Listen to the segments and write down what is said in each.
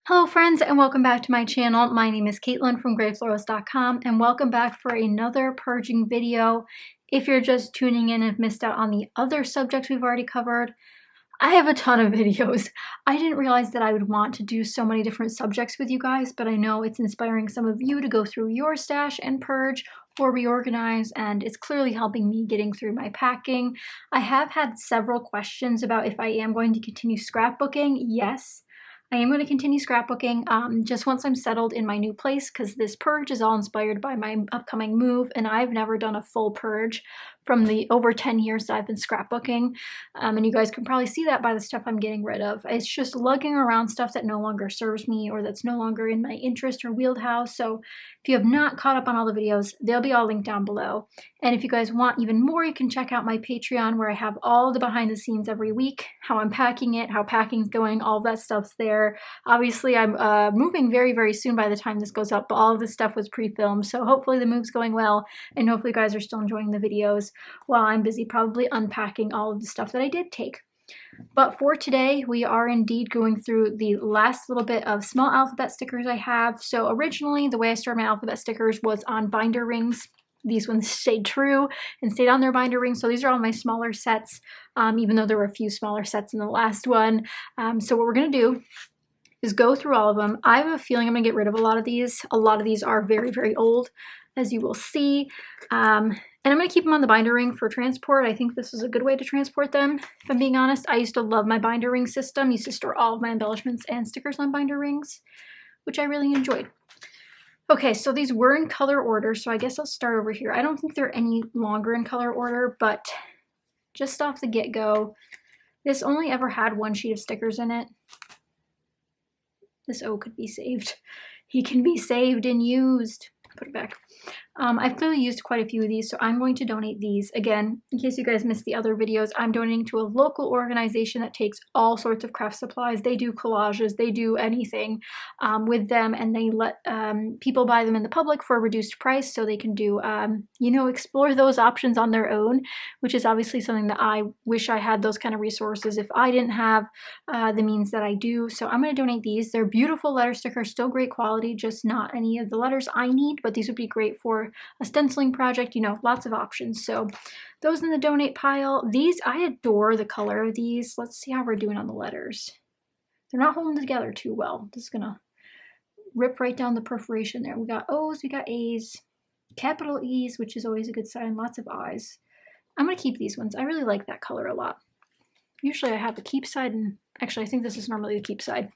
Hello friends and welcome back to my channel. My name is Katelyn from Florals.com and welcome back for another purging video. If you're just tuning in and have missed out on the other subjects we've already covered, I have a ton of videos. I didn't realize that I would want to do so many different subjects with you guys, but I know it's inspiring some of you to go through your stash and purge or reorganize, and it's clearly helping me getting through my packing. I have had several questions about if I am going to continue scrapbooking. Yes, I am going to continue scrapbooking just once I'm settled in my new place, because this purge is all inspired by my upcoming move, and I've never done a full purge from the over 10 years that I've been scrapbooking. And you guys can probably see that by the stuff I'm getting rid of. It's just lugging around stuff that no longer serves me or that's no longer in my interest or wheelhouse. So if you have not caught up on all the videos, they'll be all linked down below. And if you guys want even more, you can check out my Patreon, where I have all the behind the scenes every week, how I'm packing it, how packing's going, all of that stuff's there. Obviously, I'm moving very, very soon by the time this goes up, but all of this stuff was pre-filmed, so hopefully the move's going well, and hopefully you guys are still enjoying the videos while I'm busy probably unpacking all of the stuff that I did take. But for today, we are indeed going through the last little bit of small alphabet stickers I have. So originally, the way I stored my alphabet stickers was on binder rings. These ones stayed true and stayed on their binder rings. So these are all my smaller sets, even though there were a few smaller sets in the last one. So what we're going to do is go through all of them. I have a feeling I'm going to get rid of a lot of these. A lot of these are very, very old, as you will see. And I'm going to keep them on the binder ring for transport. I think this is a good way to transport them, if I'm being honest. I used to love my binder ring system. I used to store all of my embellishments and stickers on binder rings, which I really enjoyed. Okay, so these were in color order, so I guess I'll start over here. I don't think they're any longer in color order, but just off the get-go, this only ever had one sheet of stickers in it. This O could be saved. He can be saved and used. Put it back. I've clearly used quite a few of these, so I'm going to donate these. Again, in case you guys missed the other videos, I'm donating to a local organization that takes all sorts of craft supplies. They do collages, they do anything with them, and they let people buy them in the public for a reduced price, so they can do, you know, explore those options on their own, which is obviously something that I wish I had, those kind of resources, if I didn't have the means that I do. So I'm going to donate these. They're beautiful letter stickers, still great quality, just not any of the letters I need, but these would be great for a stenciling project, you know, lots of options. So those in the donate pile. These, I adore the color of these. Let's see how we're doing on the letters. They're not holding together too well. This is gonna rip right down the perforation there. We got O's, we got A's, capital E's, which is always a good sign, lots of I's. I'm gonna keep these ones. I really like that color a lot. Usually I have the keep side, and actually I think this is normally the keep side.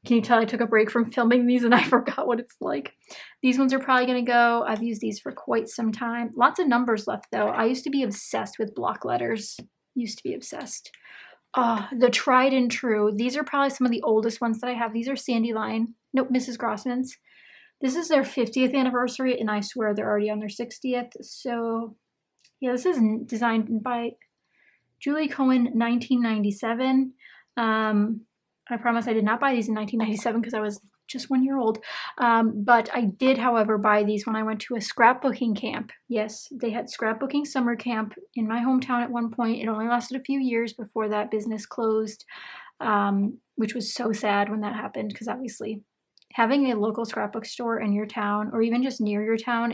Can you tell I took a break from filming these and I forgot what it's like? These ones are probably going to go. I've used these for quite some time. Lots of numbers left, though. I used to be obsessed with block letters. Used to be obsessed. The tried and true. These are probably some of the oldest ones that I have. These are Sandy Line. Nope, Mrs. Grossman's. This is their 50th anniversary, and I swear they're already on their 60th. So, yeah, this is designed by Julie Cohen, 1997. I promise I did not buy these in 1997 because I was just 1 year old. But I did, however, buy these when I went to a scrapbooking camp. Yes, they had scrapbooking summer camp in my hometown at one point. It only lasted a few years before that business closed, which was so sad when that happened, because obviously having a local scrapbook store in your town, or even just near your town,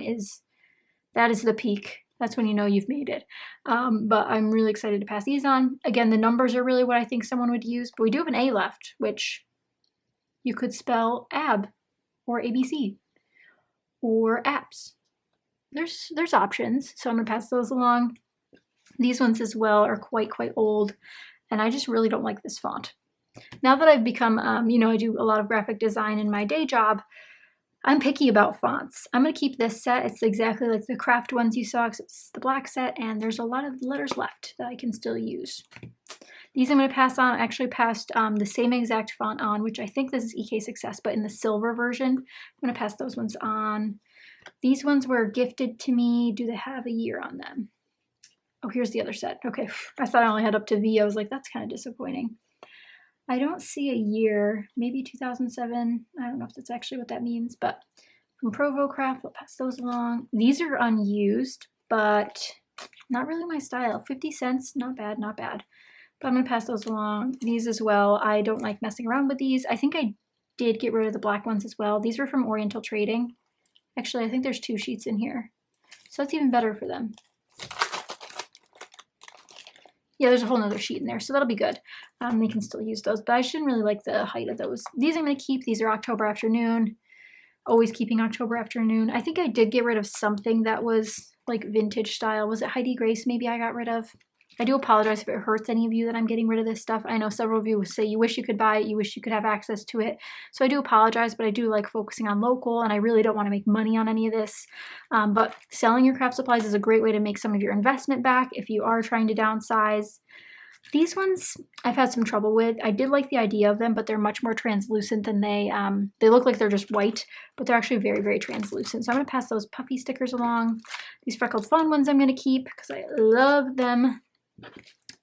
that is the peak. That's when you know you've made it. But I'm really excited to pass these on. Again, the numbers are really what I think someone would use, but we do have an A left, which you could spell AB or ABC or apps. There's options, so I'm gonna pass those along. These ones as well are quite old, and I just really don't like this font. Now that I've become, you know, I do a lot of graphic design in my day job, I'm picky about fonts. I'm going to keep this set. It's exactly like the craft ones you saw, except it's the black set, and there's a lot of letters left that I can still use. These I'm going to pass on. I actually passed the same exact font on, which I think this is EK Success, but in the silver version. I'm going to pass those ones on. These ones were gifted to me. Do they have a year on them? Oh, here's the other set. Okay, I thought I only had up to V. I was like, that's kind of disappointing. I don't see a year, maybe 2007. I don't know if that's actually what that means, but from Provo Craft, we'll pass those along. These are unused, but not really my style. 50 cents, not bad, not bad. But I'm going to pass those along. These as well. I don't like messing around with these. I think I did get rid of the black ones as well. These were from Oriental Trading. Actually, I think there's 2 sheets in here. So that's even better for them. Yeah, there's a whole nother sheet in there, so that'll be good. They can still use those, but I shouldn't really like the height of those. These I'm going to keep. These are October Afternoon. Always keeping October Afternoon. I think I did get rid of something that was like vintage style. Was it Heidi Grace maybe I got rid of? I do apologize if it hurts any of you that I'm getting rid of this stuff. I know several of you say you wish you could buy it, you wish you could have access to it. So I do apologize, but I do like focusing on local, and I really don't want to make money on any of this. But selling your craft supplies is a great way to make some of your investment back if you are trying to downsize. These ones I've had some trouble with. I did like the idea of them, but they're much more translucent than they look like they're just white, but they're actually very, very translucent. So I'm going to pass those puffy stickers along. These Freckled Fawn ones I'm going to keep because I love them.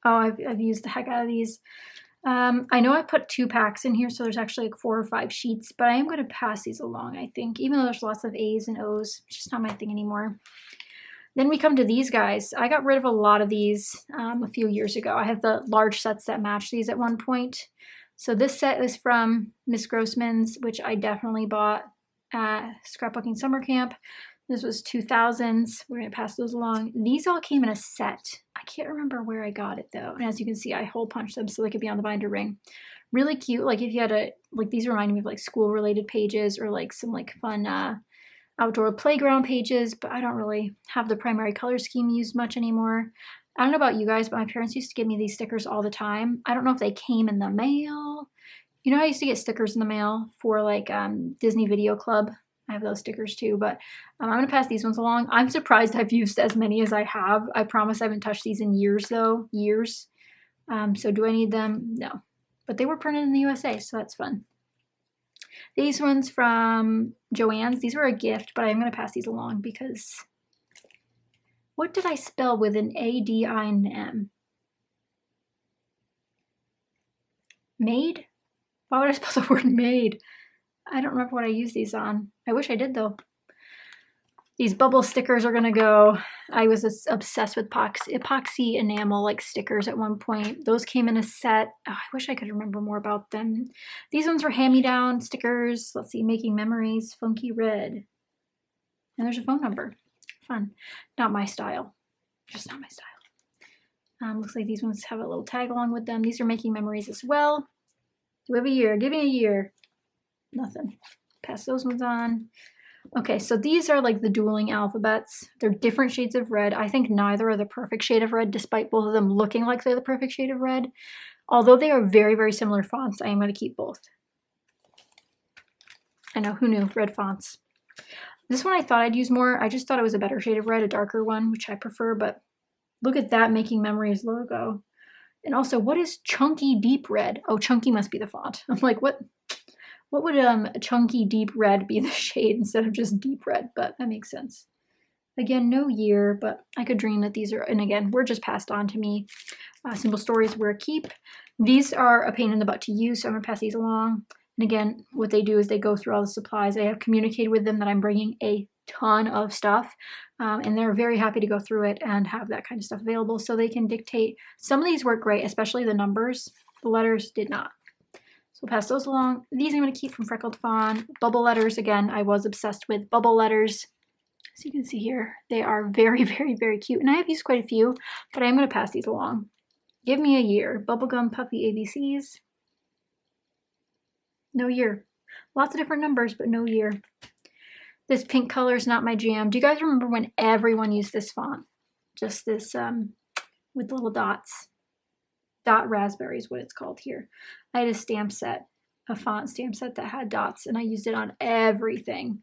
Oh, I've used the heck out of these. I know I put 2 packs in here, so there's actually like 4 or 5 sheets, but I am going to pass these along, I think, even though there's lots of A's and O's. It's just not my thing anymore. Then we come to these guys. I got rid of a lot of these a few years ago. I have the large sets that match these at one point. So this set is from Miss Grossman's, which I definitely bought at Scrapbooking Summer Camp. This was 2000s. We're going to pass those along. These all came in a set. I can't remember where I got it though. And as you can see, I hole punched them so they could be on the binder ring. Really cute. Like if you had a, like these remind me of like school related pages or like some like fun outdoor playground pages, but I don't really have the primary color scheme used much anymore. I don't know about you guys, but my parents used to give me these stickers all the time. I don't know if they came in the mail. You know, I used to get stickers in the mail for like Disney Video Club. I have those stickers too, but I'm going to pass these ones along. I'm surprised I've used as many as I have. I promise I haven't touched these in years though, years. So do I need them? No, but they were printed in the USA, so that's fun. These ones from Joann's, these were a gift, but I'm going to pass these along because what did I spell with an A, D, I, and an M? Made? Why would I spell the word made? I don't remember what I used these on. I wish I did though. These bubble stickers are going to go. I was obsessed with epoxy enamel like stickers at one point. Those came in a set. Oh, I wish I could remember more about them. These ones were hand-me-down stickers. Let's see, Making Memories, Funky Red. And there's a phone number. Fun. Not my style. Just not my style. Looks like these ones have a little tag along with them. These are Making Memories as well. Do we have a year? Give me a year. Nothing. Pass those ones on. Okay, so these are like the dueling alphabets. They're different shades of red. I think neither are the perfect shade of red, despite both of them looking like they're the perfect shade of red. Although they are very, very similar fonts, I am going to keep both. I know, who knew? Red fonts. This one I thought I'd use more. I just thought it was a better shade of red, a darker one, which I prefer, but look at that Making Memories logo. And also, what is Chunky Deep Red? Oh, Chunky must be the font. I'm like, what? What would Chunky Deep Red be the shade instead of just Deep Red? But that makes sense. Again, no year, but I could dream that these are, and again, were just passed on to me. Simple Stories were a keep. These are a pain in the butt to use, so I'm going to pass these along. And again, what they do is they go through all the supplies. I have communicated with them that I'm bringing a ton of stuff, and they're very happy to go through it and have that kind of stuff available, so they can dictate. Some of these work great, especially the numbers. The letters did not. We'll pass those along. These I'm going to keep from Freckled Fawn. Bubble letters, again, I was obsessed with bubble letters. As you can see here, they are very, very, very cute. And I have used quite a few, but I'm going to pass these along. Give me a year. Bubblegum Puffy ABCs. No year. Lots of different numbers, but no year. This pink color is not my jam. Do you guys remember when everyone used this font? Just this with little dots. Dot Raspberry is what it's called here. I had a stamp set, a font stamp set that had dots, and I used it on everything.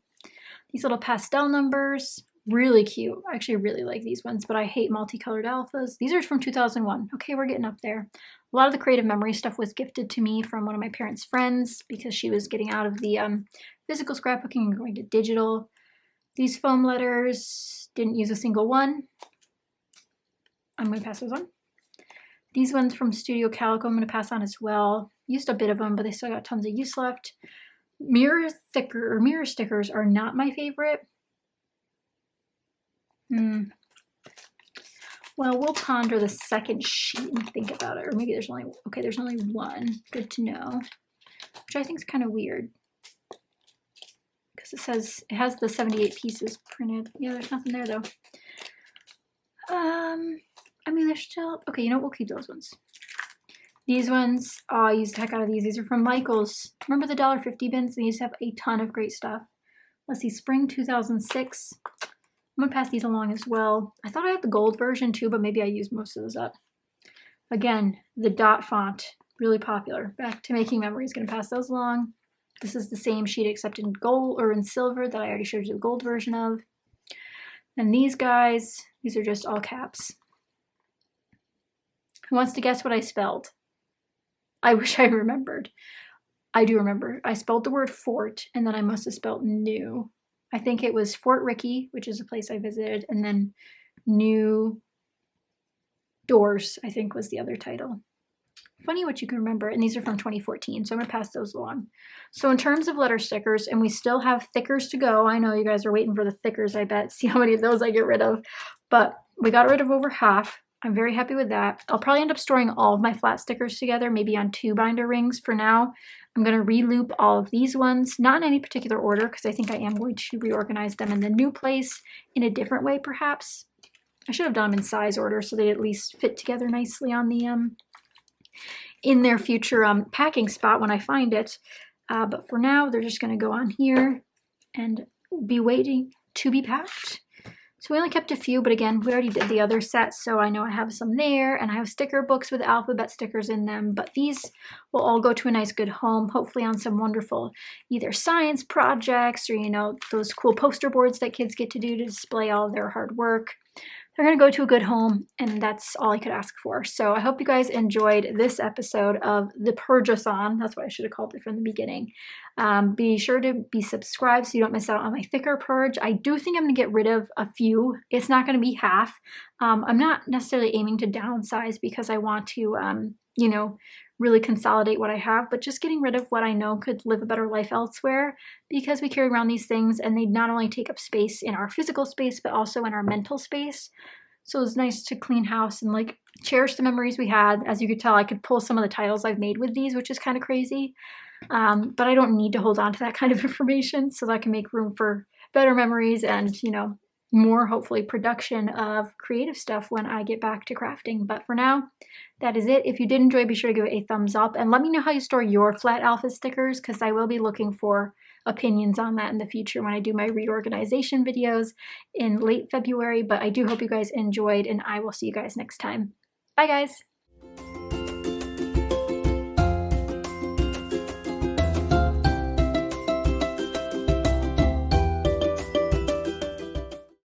These little pastel numbers, really cute. I actually really like these ones, but I hate multicolored alphas. These are from 2001. Okay, we're getting up there. A lot of the creative memory stuff was gifted to me from one of my parents' friends because she was getting out of the physical scrapbooking and going to digital. These foam letters, didn't use a single one. I'm going to pass those on. These ones from Studio Calico, I'm going to pass on as well. Used a bit of them, but they still got tons of use left. Mirror stickers are not my favorite. Well, we'll ponder the second sheet and think about it. Or maybe there's only, okay, there's only one. Good to know. Which I think is kind of weird. because it says it has the 78 pieces printed. Yeah, there's nothing there though. I mean, there's still, okay, you know what, we'll keep those ones. These ones, oh, I used the heck out of these. These are from Michael's. Remember the $1.50 bins? They used to have a ton of great stuff. Let's see, spring 2006. I'm gonna pass these along as well. I thought I had the gold version too, but maybe I used most of those up. Again, the dot font, really popular. Back to Making Memories, gonna pass those along. This is the same sheet except in gold or in silver that I already showed you the gold version of. And these guys, these are just all caps. Who wants to guess what I spelled? I wish I remembered. I do remember. I spelled the word fort, and then I must have spelled new. I think it was Fort Ricky, which is a place I visited, and then New Doors, I think was the other title. Funny what you can remember, and these are from 2014, so I'm gonna pass those along. So in terms of letter stickers, and we still have thickers to go. I know you guys are waiting for the thickers, I bet. See how many of those I get rid of. But we got rid of over half. I'm very happy with that. I'll probably end up storing all of my flat stickers together, maybe on 2 binder rings for now. I'm gonna re-loop all of these ones, not in any particular order, because I think I am going to reorganize them in the new place in a different way, perhaps. I should have done them in size order so they at least fit together nicely on the in their future packing spot when I find it. But for now, they're just going to go on here and be waiting to be packed. So we only kept a few, but again, we already did the other set, so I know I have some there, and I have sticker books with alphabet stickers in them, but these will all go to a nice good home, hopefully on some wonderful either science projects or, you know, those cool poster boards that kids get to do to display all of their hard work. They're going to go to a good home, and that's all I could ask for. So I hope you guys enjoyed this episode of the Purge-a-thon. That's what I should have called it from the beginning. Be sure to be subscribed so you don't miss out on my thicker purge. I do think I'm going to get rid of a few. It's not going to be half. I'm not necessarily aiming to downsize because I want to, you know, really consolidate what I have, but just getting rid of what I know could live a better life elsewhere, because we carry around these things and they not only take up space in our physical space, but also in our mental space. So it's nice to clean house and like cherish the memories we had. As you could tell, I could pull some of the titles I've made with these, which is kind of crazy. But I don't need to hold on to that kind of information so that I can make room for better memories and, you know, more hopefully production of creative stuff when I get back to crafting. But for now, that is it. If you did enjoy, be sure to give it a thumbs up and let me know how you store your flat alpha stickers, because I will be looking for opinions on that in the future when I do my reorganization videos in late February. But I do hope you guys enjoyed, and I will see you guys next time. Bye guys.